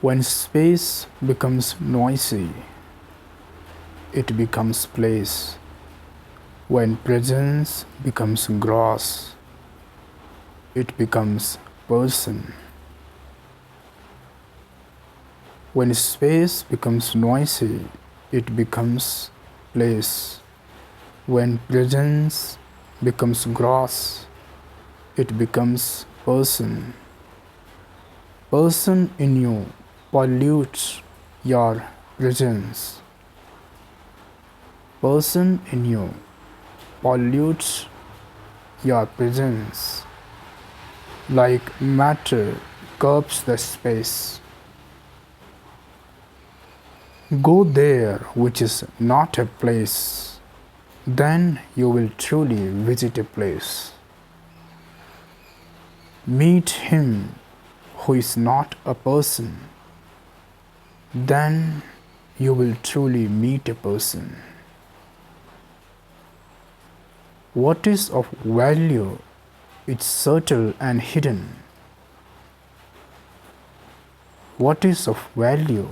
When space becomes noisy, it becomes place. When presence becomes gross, it becomes person. When space becomes noisy, it becomes place. When presence becomes gross, it becomes person. Person in you pollutes your presence. Person in you pollutes your presence like matter curbs the space. Go there which is not a place, then you will truly visit a place. Meet him who is not a person, then you will truly meet a person. What is of value is subtle and hidden. What is of value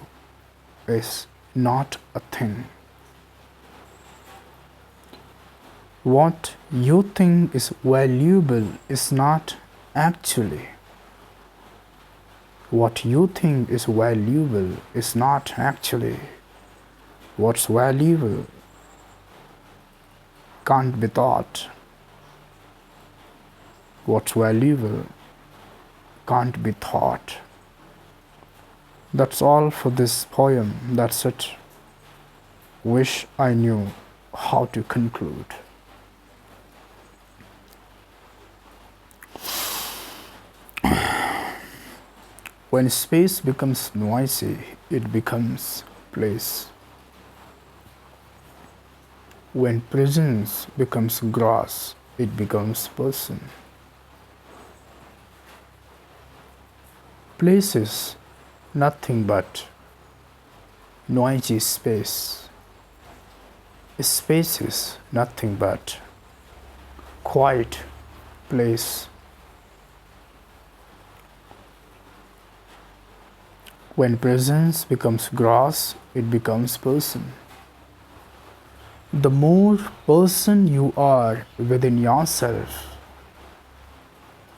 is not a thing. What you think is valuable is not actually. What you think is valuable is not actually. What's valuable can't be thought. What's valuable can't be thought. That's all for this poem. That's it. Wish I knew how to conclude. When space becomes noisy, it becomes place. When presence becomes gross, it becomes person. Place is nothing but noisy space. Space is nothing but quiet place. When presence becomes gross, it becomes person. The more person you are within yourself,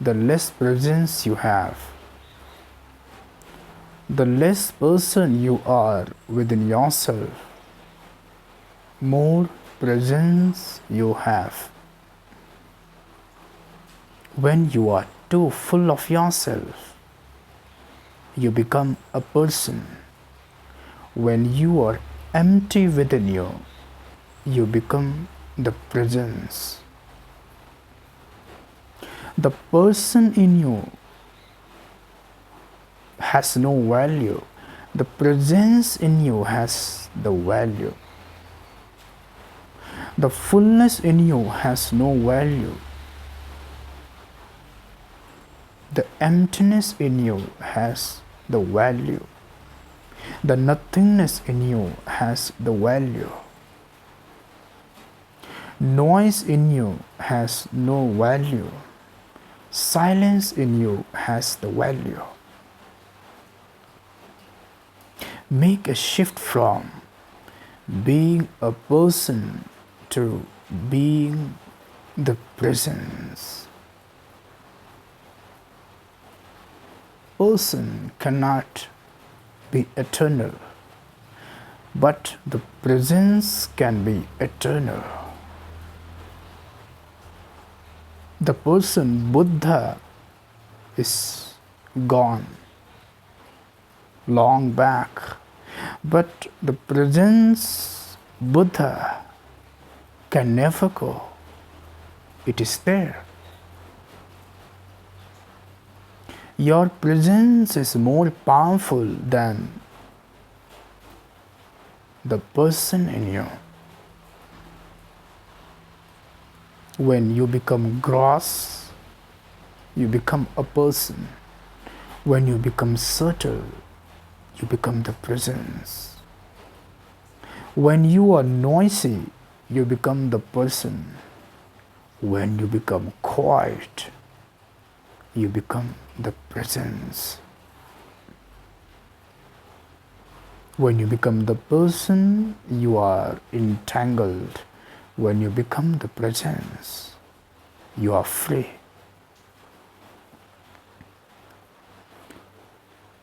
the less presence you have. The less person you are within yourself, more presence you have. When you are too full of yourself, you become a person. When you are empty within you, you become the presence. The person in you has no value. The presence in you has the value. The fullness in you has no value. The emptiness in you has the value. The nothingness in you has the value. Noise in you has no value. Silence in you has the value. Make a shift from being a person to being the presence. Person cannot be eternal, but the presence can be eternal. The person Buddha is gone long back, but the presence Buddha can never go. It is there. Your presence is more powerful than the person in you. When you become gross, you become a person. When you become subtle, you become the presence. When you are noisy, you become the person. When you become quiet, you become the presence. When you become the person, you are entangled. When you become the presence, you are free.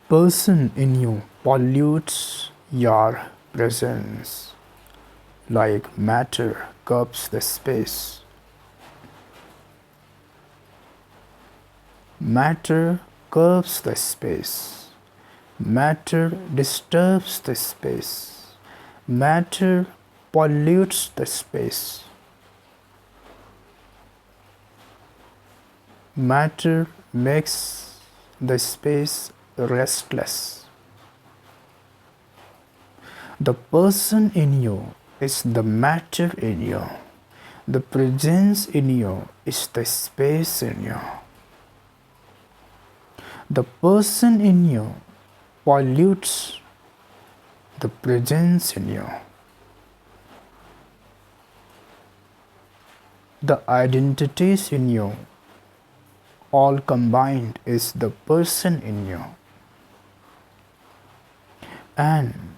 Person in you pollutes your presence like matter cups the space. Matter curves the space. Matter disturbs the space. Matter pollutes the space. Matter makes the space restless. The person in you is the matter in you. The presence in you is the space in you. The person in you pollutes the presence in you. The identities in you, all combined, is the person in you. And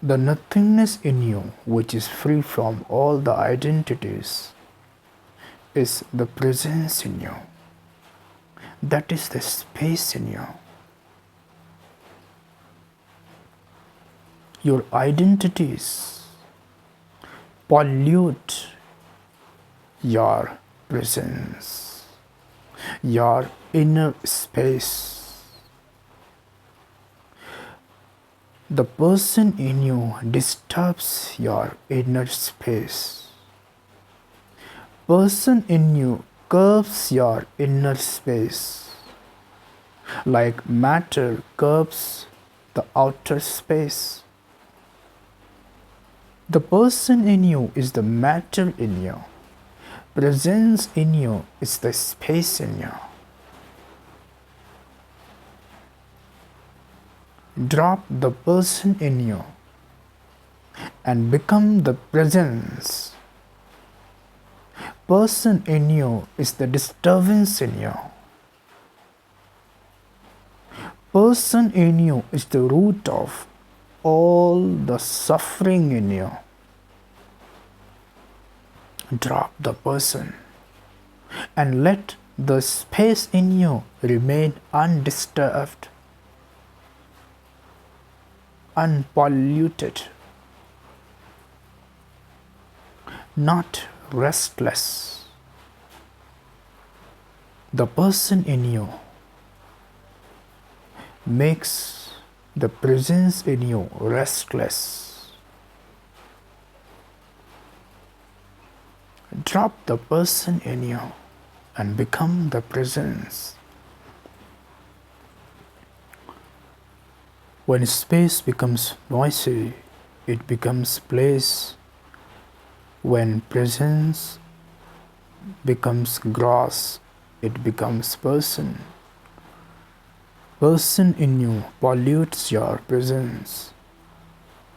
the nothingness in you, which is free from all the identities, is the presence in you. That is the space in you. Your identities pollute your presence, your inner space. The person in you disturbs your inner space. Person in you curves your inner space, like matter curves the outer space. The person in you is the matter in you. Presence in you is the space in you. Drop the person in you and become the presence. Person in you is the disturbance in you. Person in you is the root of all the suffering in you. Drop the person and let the space in you remain undisturbed, unpolluted, not restless. The person in you makes the presence in you restless. Drop the person in you and become the presence. When space becomes noisy, it becomes place. When presence becomes gross, it becomes person. Person in you pollutes your presence,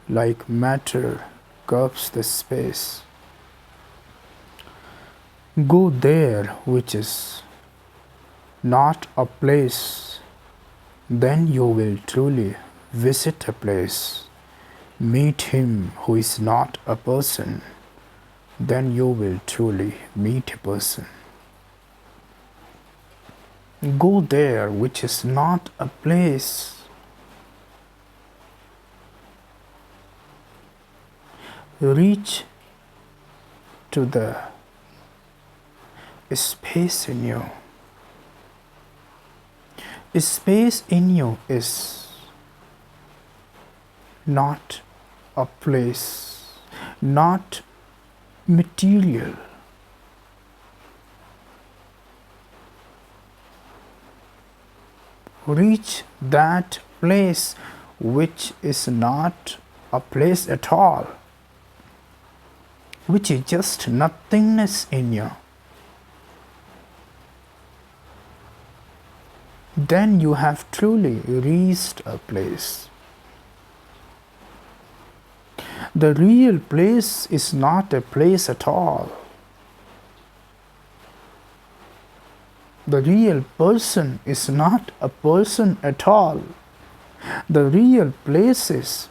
like matter cups the space. Go there which is not a place, then you will truly visit a place. Meet him who is not a person, then you will truly meet a person. Go there which is not a place. Reach to the space in you. Space in you is not a place, not material. Reach that place which is not a place at all, which is just nothingness in you. Then you have truly reached a place. The real place is not a place at all. The real person is not a person at all. The real place is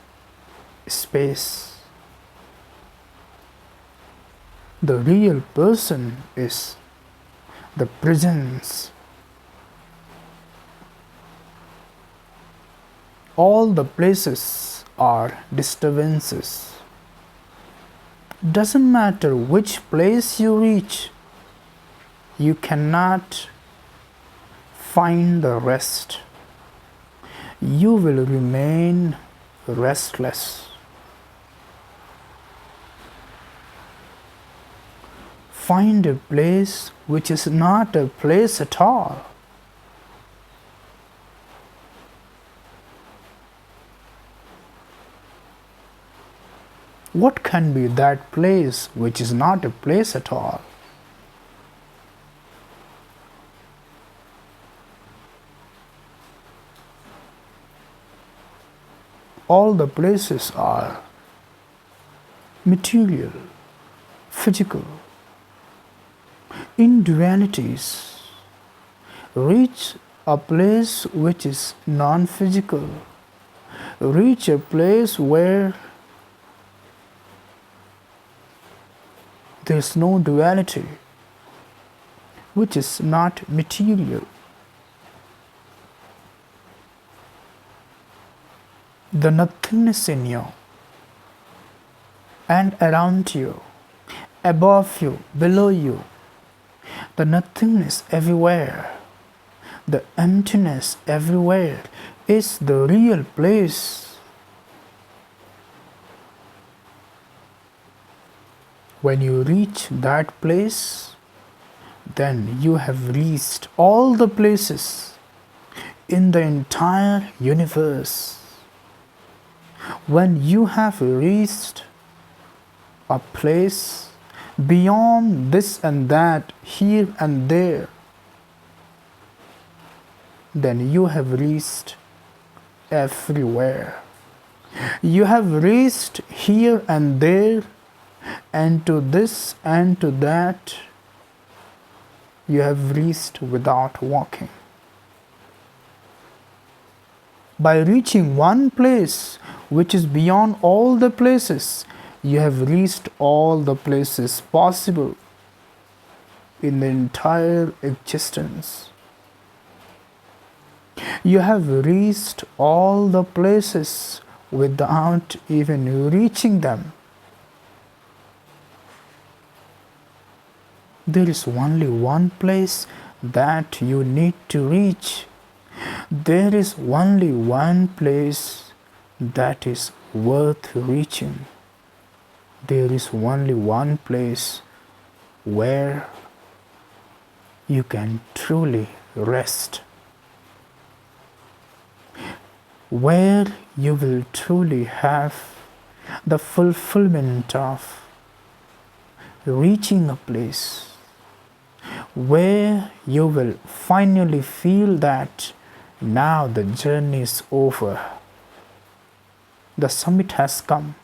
space. The real person is the presence. All the places are disturbances. Doesn't matter which place you reach, you cannot find the rest. You will remain restless. Find a place which is not a place at all. What can be that place which is not a place at all? All the places are material, physical. In dualities, reach a place which is non-physical. Reach a place where there is no duality, which is not material. The nothingness in you and around you, above you, below you, the nothingness everywhere, the emptiness everywhere is the real place. When you reach that place, then you have reached all the places in the entire universe. When you have reached a place beyond this and that, here and there, then you have reached everywhere. You have reached here and there, and to this and to that, you have reached without walking. By reaching one place which is beyond all the places, you have reached all the places possible in the entire existence. You have reached all the places without even reaching them. There is only one place that you need to reach. There is only one place that is worth reaching. There is only one place where you can truly rest, where you will truly have the fulfillment of reaching a place, where you will finally feel that now the journey is over. The summit has come,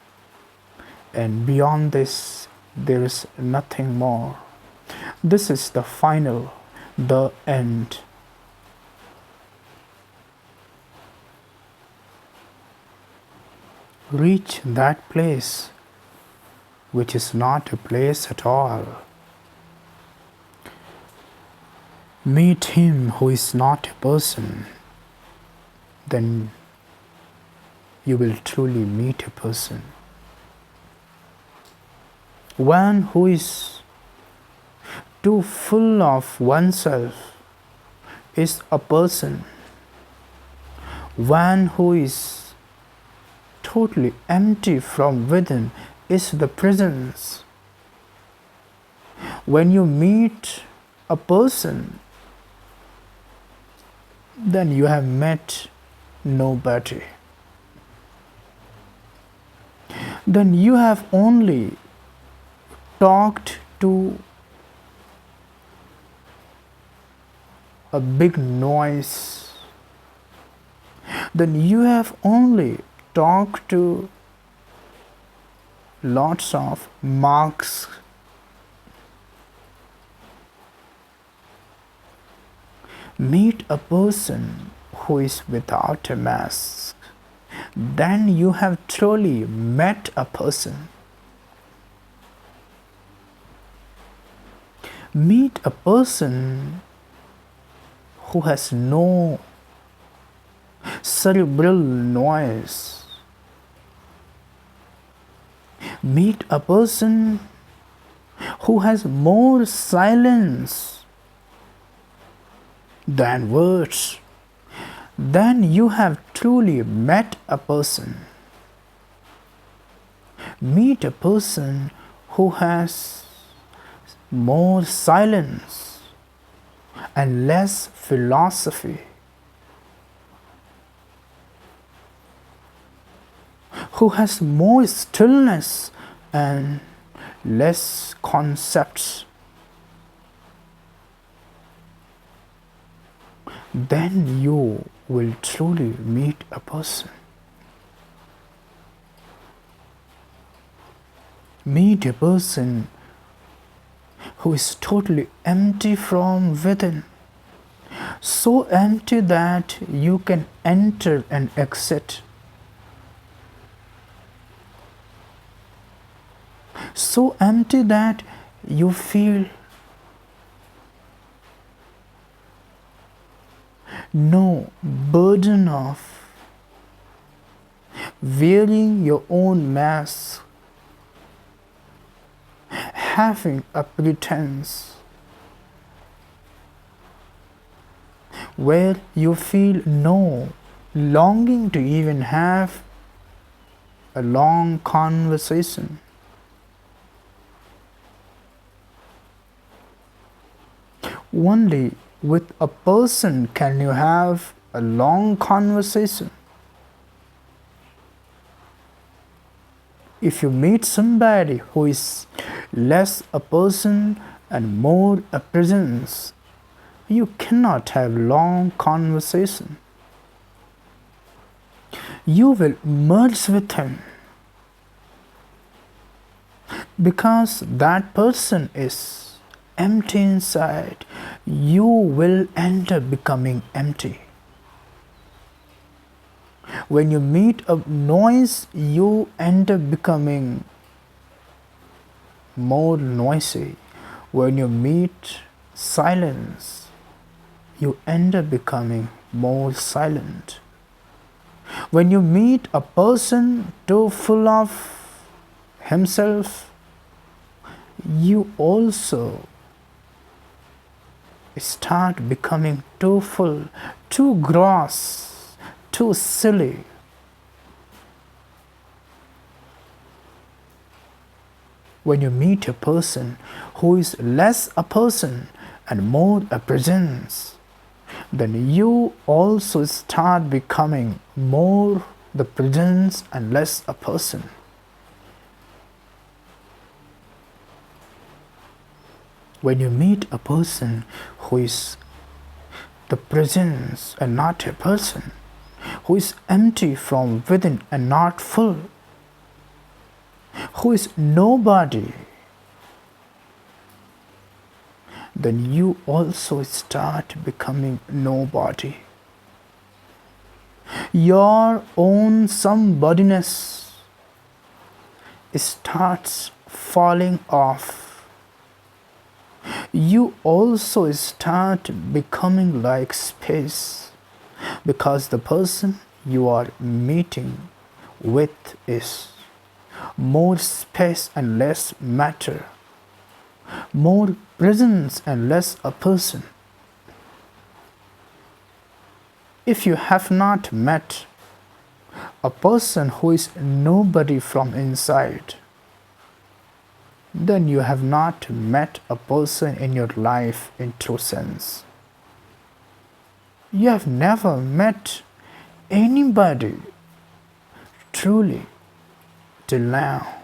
and beyond this, there is nothing more. This is the final, the end. Reach that place which is not a place at all. Meet him who is not a person. Then you will truly meet a person. One who is too full of oneself is a person. One who is totally empty from within is the presence. When you meet a person, then you have met nobody. Then you have only talked to a big noise. Then you have only talked to lots of marks. Meet a person who is without a mask. then you have truly met a person. Meet a person who has no cerebral noise. Meet a person who has more silence than words. Then you have truly met a person. Meet a person who has more silence and less philosophy, who has more stillness and less concepts. Then you will truly meet a person. Meet a person who is totally empty from within, so empty that you can enter and exit, so empty that you feel no burden of wearing your own mask, having a pretense, where you feel no longing to even have a long conversation. Only with a person can you have a long conversation. If you meet somebody who is less a person and more a presence, you cannot have long conversation. You will merge with him because that person is empty inside. You will end up becoming empty. When you meet a noise, you end up becoming more noisy. When you meet silence, you end up becoming more silent. When you meet a person too full of himself, you also start becoming too full, too gross, too silly. When you meet a person who is less a person and more a presence, then you also start becoming more the presence and less a person. When you meet a person who is the presence and not a person, who is empty from within and not full, who is nobody, then you also start becoming nobody. Your own somebodyness starts falling off. You also start becoming like space, because the person you are meeting with is more space and less matter, more presence and less a person. If you have not met a person who is nobody from inside, then you have not met a person in your life in true sense. You have never met anybody truly till now.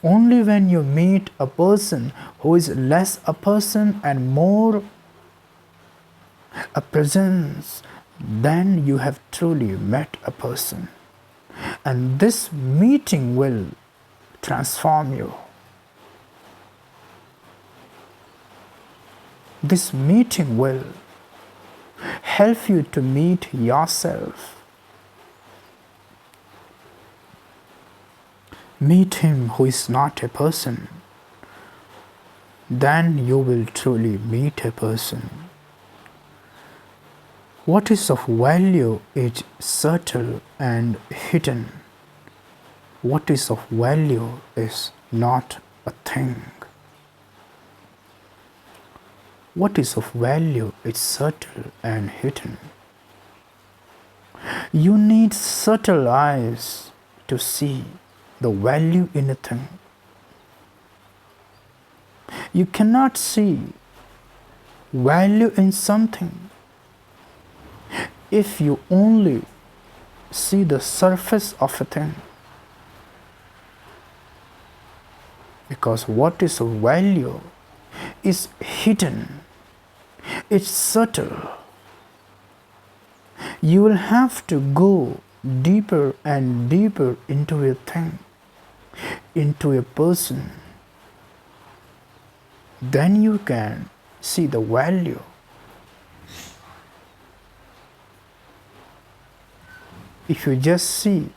Only when you meet a person who is less a person and more a presence, then you have truly met a person. And this meeting will transform you. This meeting will help you to meet yourself. Meet him who is not a person. Then you will truly meet a person. What is of value is subtle and hidden. What is of value is not a thing. What is of value is subtle and hidden. You need subtle eyes to see the value in a thing. You cannot see value in something if you only see the surface of a thing. Because what is of value is hidden, it's subtle. You will have to go deeper and deeper into a thing, into a person. Then you can see the value. If you just see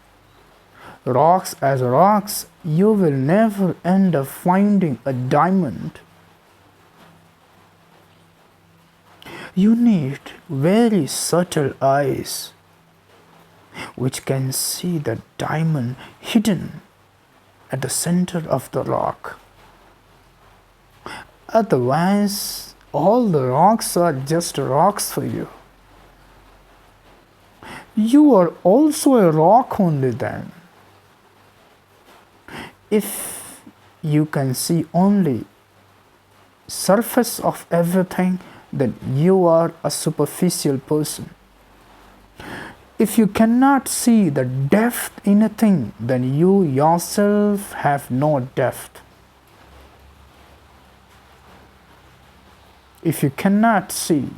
rocks as rocks, you will never end up finding a diamond. You need very subtle eyes which can see the diamond hidden at the center of the rock. Otherwise, all the rocks are just rocks for you. You are also a rock only then. If you can see only surface of everything, then you are a superficial person. If you cannot see the depth in a thing, then you yourself have no depth. If you cannot see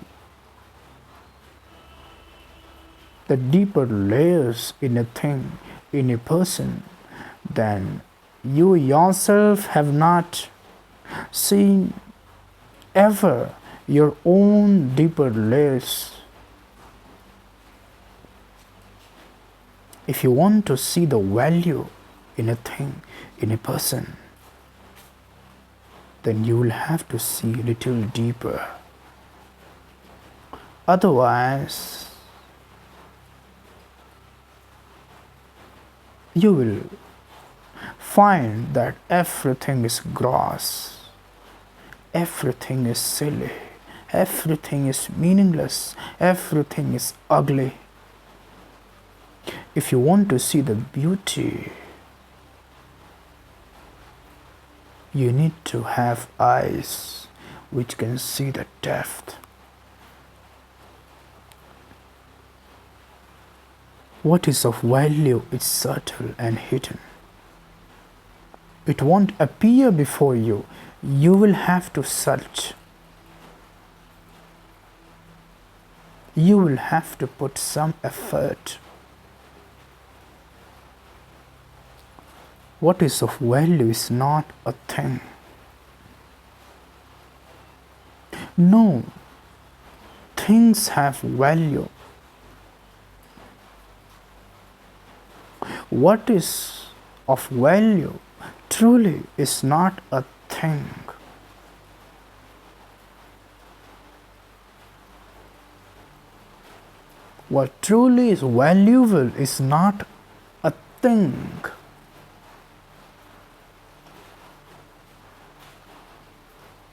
the deeper layers in a thing, in a person, then you yourself have not seen ever your own deeper layers. If you want to see the value in a thing, in a person, then you will have to see a little deeper. Otherwise, you will find that everything is gross, everything is silly, everything is meaningless, everything is ugly. If you want to see the beauty, you need to have eyes which can see the depth. What is of value is subtle and hidden. It won't appear before you. You will have to search. You will have to put some effort. What is of value is not a thing. No, things have value. What is of value truly is not a thing. What truly is valuable is not a thing.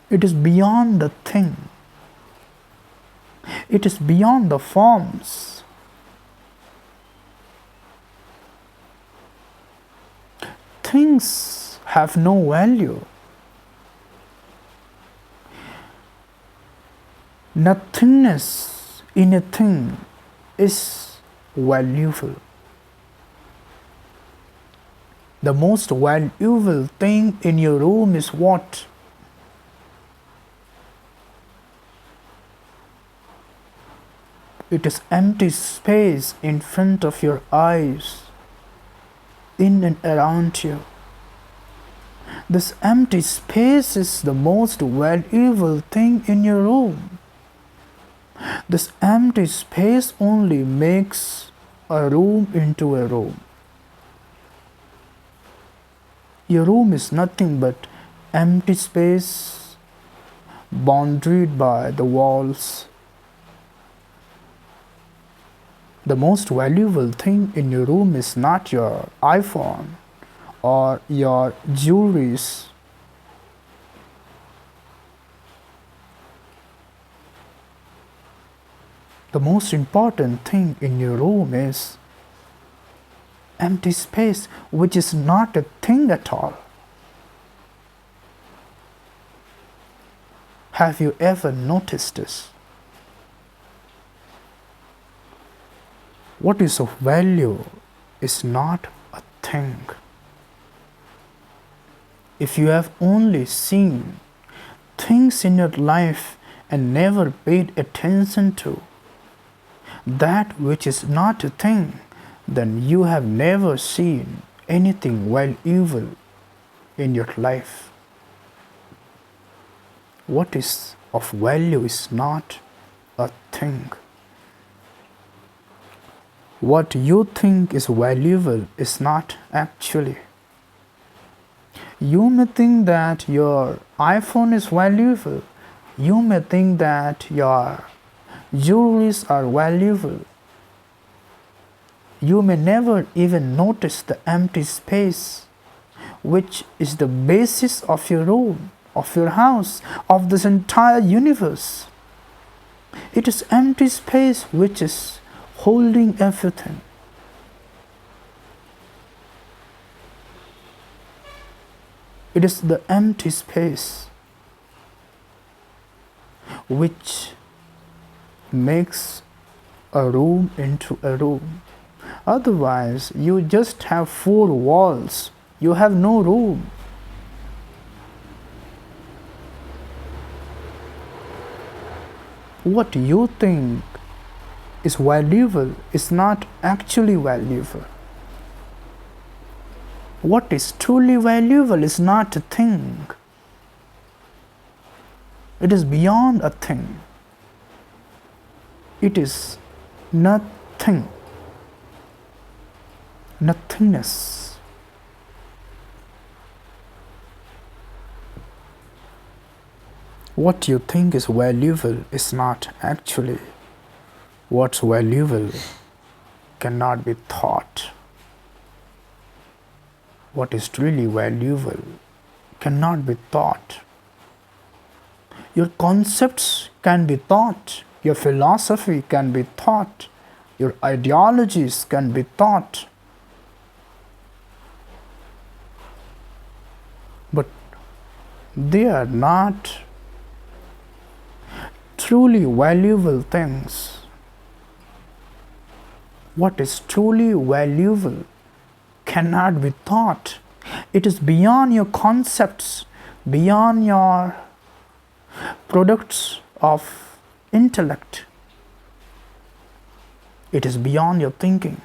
It is beyond the thing. It is beyond the forms. Things have no value. Nothingness in a thing is valuable. The most valuable thing in your room is what? It is empty space in front of your eyes, in and around you. This empty space is the most valuable thing in your room. This empty space only makes a room into a room. Your room is nothing but empty space, boundaried by the walls. The most valuable thing in your room is not your iPhone or your jewelries. The most important thing in your room is empty space, which is not a thing at all. Have you ever noticed this? What is of value is not a thing. If you have only seen things in your life and never paid attention to that which is not a thing, then you have never seen anything valuable in your life. What is of value is not a thing. What you think is valuable is not actually. You may think that your iPhone is valuable. You may think that your jewelries are valuable. You may never even notice the empty space, which is the basis of your room, of your house, of this entire universe. It is empty space which is holding everything. It is the empty space which makes a room into a room. Otherwise, you just have four walls. You have no room. What you think is valuable is not actually valuable. What is truly valuable is not a thing. It is beyond a thing. It is nothing. Nothingness. What you think is valuable is not actually. What's valuable cannot be thought. What is truly valuable cannot be thought. Your concepts can be thought. Your philosophy can be thought. Your ideologies can be thought. But they are not truly valuable things. What is truly valuable cannot be thought. It is beyond your concepts, beyond your products of intellect. It is beyond your thinking.